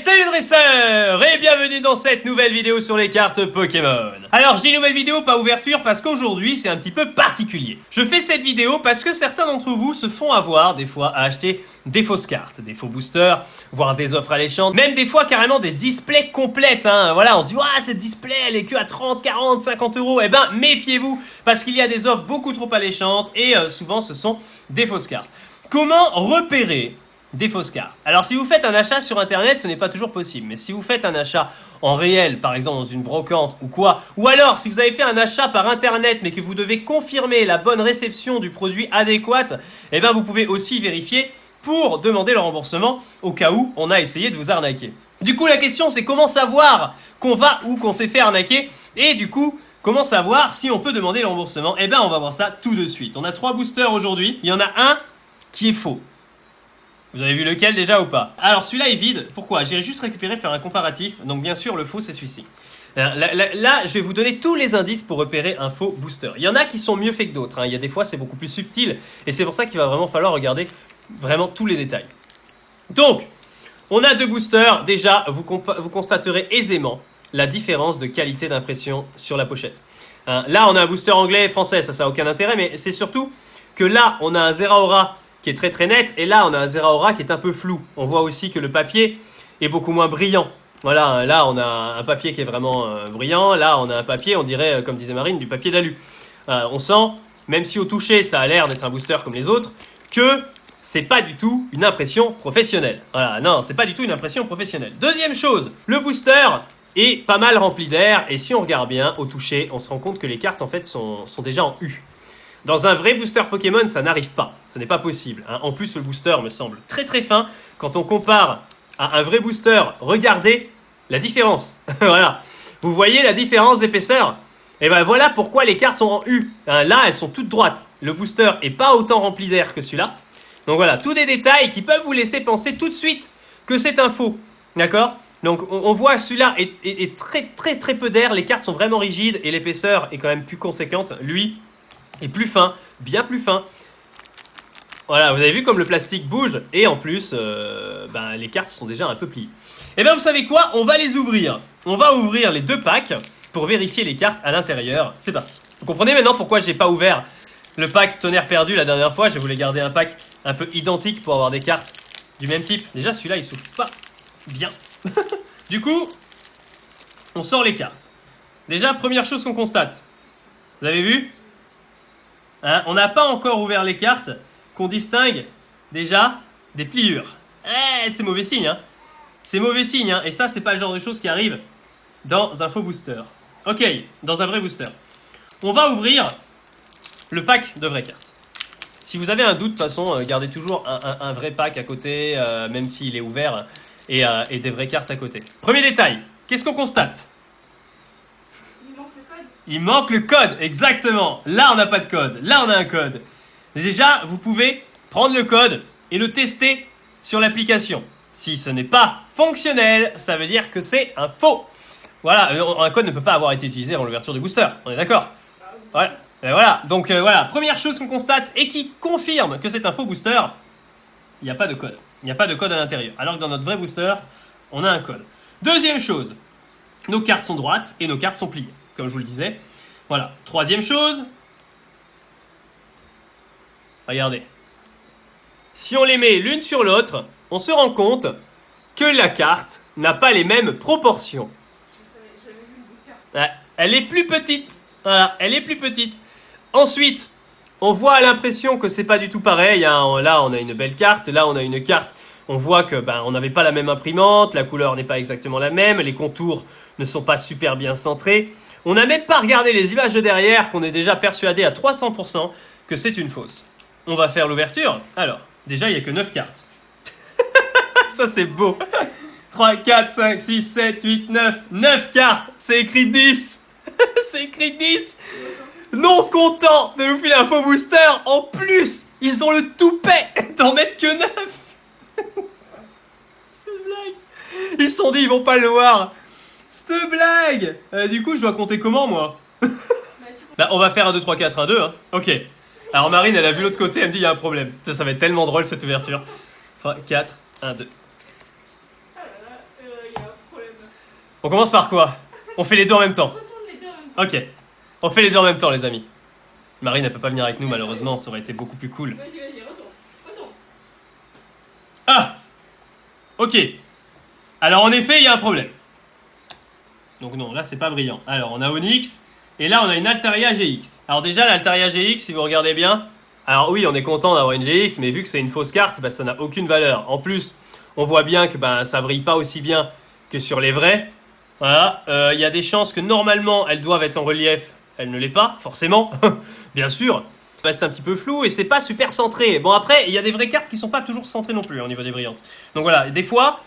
salut dresseurs et bienvenue dans cette nouvelle vidéo sur les cartes Pokémon. Alors je dis nouvelle vidéo, pas ouverture, parce qu'aujourd'hui c'est un petit peu particulier. Je fais cette vidéo parce que certains d'entre vous se font avoir des fois à acheter des fausses cartes, des faux boosters, voire des offres alléchantes, même des fois carrément des displays complètes, hein. Voilà, on se dit ouah cette display elle est que à 30, 40, 50 euros. Eh ben méfiez-vous parce qu'il y a des offres beaucoup trop alléchantes et souvent ce sont des fausses cartes. Comment repérer des fausses cartes? Alors si vous faites un achat sur internet, ce n'est pas toujours possible, mais si vous faites un achat en réel, par exemple dans une brocante ou quoi, ou alors si vous avez fait un achat par internet mais que vous devez confirmer la bonne réception du produit adéquate, eh bien vous pouvez aussi vérifier pour demander le remboursement au cas où on a essayé de vous arnaquer. Du coup la question c'est comment savoir qu'on va ou qu'on s'est fait arnaquer, et du coup comment savoir si on peut demander le remboursement? Eh bien on va voir ça tout de suite. On a 3 boosters aujourd'hui, il y en a un qui est faux. Vous avez vu lequel déjà ou pas? Alors celui-là est vide, pourquoi? J'ai juste récupéré, faire un comparatif, donc bien sûr le faux c'est celui-ci. Là, je vais vous donner tous les indices pour repérer un faux booster. Il y en a qui sont mieux faits que d'autres, hein. Il y a des fois c'est beaucoup plus subtil, et c'est pour ça qu'il va vraiment falloir regarder vraiment tous les détails. Donc, on a 2 boosters, déjà vous constaterez aisément la différence de qualité d'impression sur la pochette. Là on a un booster anglais et français, ça n'a aucun intérêt, mais c'est surtout que là on a un Zeraora qui est très très net, et là on a un Zeraora qui est un peu flou. On voit aussi que le papier est beaucoup moins brillant. Voilà, là on a un papier qui est vraiment brillant, là on a un papier, on dirait, comme disait Marine, du papier d'alu. On sent, même si au toucher ça a l'air d'être un booster comme les autres, que c'est pas du tout une impression professionnelle. Voilà, non, c'est pas du tout une impression professionnelle. Deuxième chose, le booster est pas mal rempli d'air, et si on regarde bien au toucher, on se rend compte que les cartes en fait sont déjà en U. Dans un vrai booster Pokémon, ça n'arrive pas. Ce n'est pas possible, hein. En plus, le booster me semble très très fin. Quand on compare à un vrai booster, regardez la différence. Voilà. Vous voyez la différence d'épaisseur? Et ben voilà pourquoi les cartes sont en U. Là, elles sont toutes droites. Le booster est pas autant rempli d'air que celui-là. Donc voilà, tous des détails qui peuvent vous laisser penser tout de suite que c'est un faux. D'accord? Donc on voit celui-là est très très très peu d'air. Les cartes sont vraiment rigides et l'épaisseur est quand même plus conséquente. Lui est plus fin, bien plus fin. Voilà, vous avez vu comme le plastique bouge, et en plus, les cartes sont déjà un peu pliées. Et bien vous savez quoi? On va les ouvrir. On va ouvrir les 2 packs pour vérifier les cartes à l'intérieur. C'est parti. Vous comprenez maintenant pourquoi j'ai pas ouvert le pack Tonnerre Perdu la dernière fois? Je voulais garder un pack un peu identique pour avoir des cartes du même type. Déjà celui-là il s'ouvre pas bien. Du coup, on sort les cartes. Déjà, première chose qu'on constate. Vous avez vu? On n'a pas encore ouvert les cartes, qu'on distingue déjà des pliures. C'est mauvais signe, hein. C'est mauvais signe, hein. Et ça, c'est pas le genre de choses qui arrive dans un faux booster. Ok, dans un vrai booster. On va ouvrir le pack de vraies cartes. Si vous avez un doute, de toute façon, gardez toujours un vrai pack à côté, même s'il est ouvert, et des vraies cartes à côté. Premier détail, qu'est-ce qu'on constate? Il manque le code, exactement. Là, on n'a pas de code. Là, on a un code. Déjà, vous pouvez prendre le code et le tester sur l'application. Si ce n'est pas fonctionnel, ça veut dire que c'est un faux. Voilà, un code ne peut pas avoir été utilisé en l'ouverture du booster. On est d'accord? Voilà. Et voilà. Donc, voilà. Première chose qu'on constate et qui confirme que c'est un faux booster, il n'y a pas de code. Il n'y a pas de code à l'intérieur. Alors que dans notre vrai booster, on a un code. Deuxième chose, nos cartes sont droites et nos cartes sont pliées, comme je vous le disais. Voilà. Troisième chose. Regardez. Si on les met l'une sur l'autre, on se rend compte que la carte n'a pas les mêmes proportions. J'avais vu le booster. Elle est plus petite. Voilà, elle est plus petite. Ensuite, on voit à l'impression que c'est pas du tout pareil, hein. Là, on a une belle carte. Là, on a une carte. On voit que on n'avait pas la même imprimante. La couleur n'est pas exactement la même. Les contours ne sont pas super bien centrés. On n'a même pas regardé les images de derrière, qu'on est déjà persuadé à 300% que c'est une fausse. On va faire l'ouverture. Alors, déjà, il n'y a que 9 cartes. Ça, c'est beau. 3, 4, 5, 6, 7, 8, 9. 9 cartes. C'est écrit 10. C'est écrit 10. Non content de nous filer un faux booster, en plus, ils ont le toupet d'en mettre que 9. C'est une blague. Ils se sont dit, ils vont pas le voir. Cette blague. Du coup, je dois compter comment, moi? Là, on va faire 1, 2, 3, 4, 1, 2. Hein. Ok. Alors, Marine, elle a vu l'autre côté, elle me dit, il y a un problème. Ça va être tellement drôle, cette ouverture. 3, 4, 1, 2. On commence par quoi? On fait les deux en même temps. Retourne les deux en même temps. Ok. On fait les deux en même temps, les amis. Marine, elle peut pas venir avec nous, malheureusement, ça aurait été beaucoup plus cool. Vas-y, retourne. Retourne. Ah! Ok. Alors, en effet, il y a un problème. Donc non, là, c'est pas brillant. Alors, on a Onyx, et là, on a une Altaria GX. Alors déjà, l'Altaria GX, si vous regardez bien, alors oui, on est content d'avoir une GX, mais vu que c'est une fausse carte, bah, ça n'a aucune valeur. En plus, on voit bien que bah, ça brille pas aussi bien que sur les vrais. Voilà, il y a des chances que normalement, elles doivent être en relief. Elle ne l'est pas, forcément, bien sûr. C'est un petit peu flou et c'est pas super centré. Bon après, il y a des vraies cartes qui sont pas toujours centrées non plus au niveau des brillantes. Donc voilà, des fois,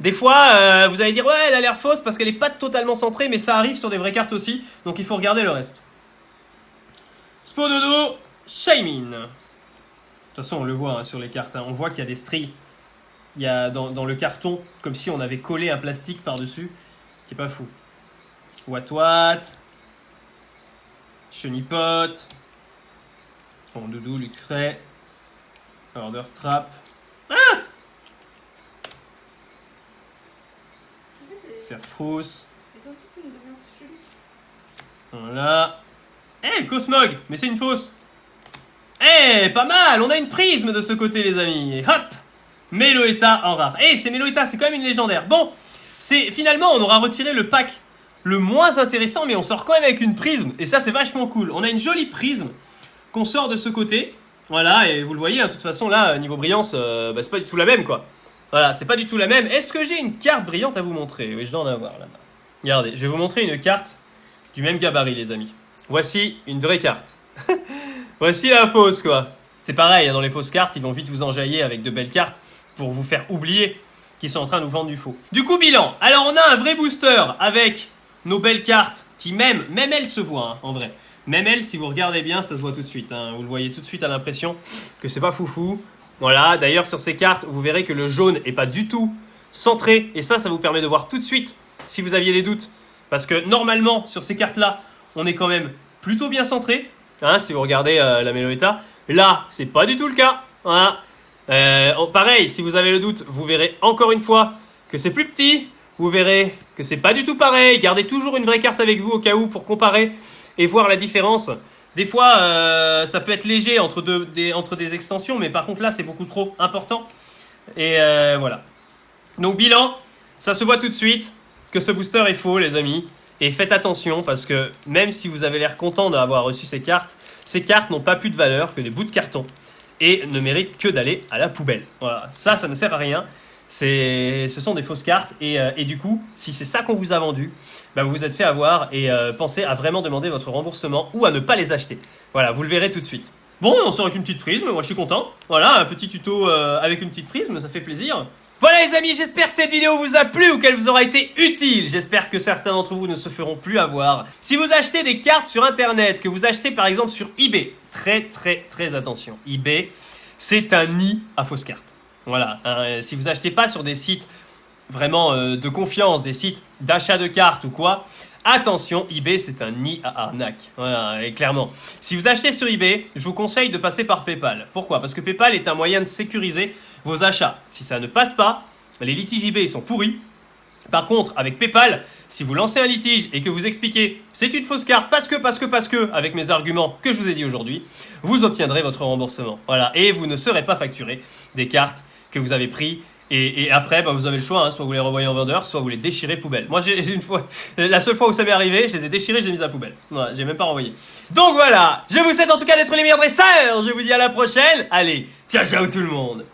vous allez dire ouais, elle a l'air fausse parce qu'elle est pas totalement centrée, mais ça arrive sur des vraies cartes aussi. Donc il faut regarder le reste. Spododo, Shaymin. De toute façon, on le voit hein, sur les cartes. Hein. On voit qu'il y a des stries. Il y a dans le carton, comme si on avait collé un plastique par-dessus, qui est pas fou. Wat. Chenipot. Bon, Doudou, Luxray. Order Trap. Mince! Serfrousse. Voilà. Eh, Cosmog! Mais c'est une fausse. Eh, pas mal! On a une prisme de ce côté, les amis. Et hop! Meloetta en rare. Eh, c'est Meloetta, c'est quand même une légendaire. Bon, finalement, on aura retiré le pack le moins intéressant, mais on sort quand même avec une prisme. Et ça, c'est vachement cool. On a une jolie prisme qu'on sort de ce côté. Voilà, et vous le voyez, hein, de toute façon, là, niveau brillance, bah, c'est pas du tout la même, quoi. Voilà, c'est pas du tout la même. Est-ce que j'ai une carte brillante à vous montrer? Oui, je dois en avoir, là-bas. Regardez, je vais vous montrer une carte du même gabarit, les amis. Voici une vraie carte. Voici la fausse, quoi. C'est pareil, hein, dans les fausses cartes, ils vont vite vous enjailler avec de belles cartes pour vous faire oublier qu'ils sont en train de vous vendre du faux. Du coup, bilan. Alors, on a un vrai booster avec nos belles cartes qui même elles se voient, hein, en vrai. Même elles, si vous regardez bien, ça se voit tout de suite. Hein. Vous le voyez tout de suite à l'impression que c'est pas foufou. Voilà, d'ailleurs, sur ces cartes, vous verrez que le jaune est pas du tout centré. Et ça vous permet de voir tout de suite si vous aviez des doutes. Parce que normalement, sur ces cartes-là, on est quand même plutôt bien centré. Hein, si vous regardez la Meloetta. Là, c'est pas du tout le cas. Voilà. Pareil, si vous avez le doute, vous verrez encore une fois que c'est plus petit. Vous verrez que c'est pas du tout pareil. Gardez toujours une vraie carte avec vous au cas où pour comparer et voir la différence. Des fois, ça peut être léger entre des extensions, mais par contre là, c'est beaucoup trop important. Et voilà. Donc bilan, ça se voit tout de suite que ce booster est faux, les amis. Et faites attention parce que même si vous avez l'air content d'avoir reçu ces cartes n'ont pas plus de valeur que des bouts de carton et ne méritent que d'aller à la poubelle. Voilà, ça ne sert à rien. Ce sont des fausses cartes et du coup, si c'est ça qu'on vous a vendu, bah vous vous êtes fait avoir et pensez à vraiment demander votre remboursement ou à ne pas les acheter. Voilà, vous le verrez tout de suite. Bon, on sort avec une petite prisme, moi je suis content. Voilà, un petit tuto avec une petite prisme, ça fait plaisir. Voilà les amis, j'espère que cette vidéo vous a plu ou qu'elle vous aura été utile. J'espère que certains d'entre vous ne se feront plus avoir. Si vous achetez des cartes sur internet, que vous achetez par exemple sur eBay, très attention, eBay, c'est un nid à fausses cartes. Voilà, si vous achetez pas sur des sites vraiment de confiance, des sites d'achat de cartes ou quoi, attention, eBay c'est un nid à arnaque. Voilà, et clairement. Si vous achetez sur eBay, je vous conseille de passer par PayPal. Pourquoi? Parce que PayPal est un moyen de sécuriser vos achats. Si ça ne passe pas, les litiges eBay sont pourris. Par contre, avec PayPal, si vous lancez un litige et que vous expliquez c'est une fausse carte parce que, avec mes arguments que je vous ai dit aujourd'hui, vous obtiendrez votre remboursement. Voilà, et vous ne serez pas facturé des cartes que vous avez pris. Et après, bah, vous avez le choix, hein, soit vous les renvoyez en vendeur, soit vous les déchirez poubelle. Moi, la seule fois où ça m'est arrivé, je les ai déchirés, je les ai mis à la poubelle. Voilà, j'ai même pas renvoyé. Donc voilà, je vous souhaite en tout cas d'être les meilleurs dresseurs. Je vous dis à la prochaine. Allez, ciao tout le monde.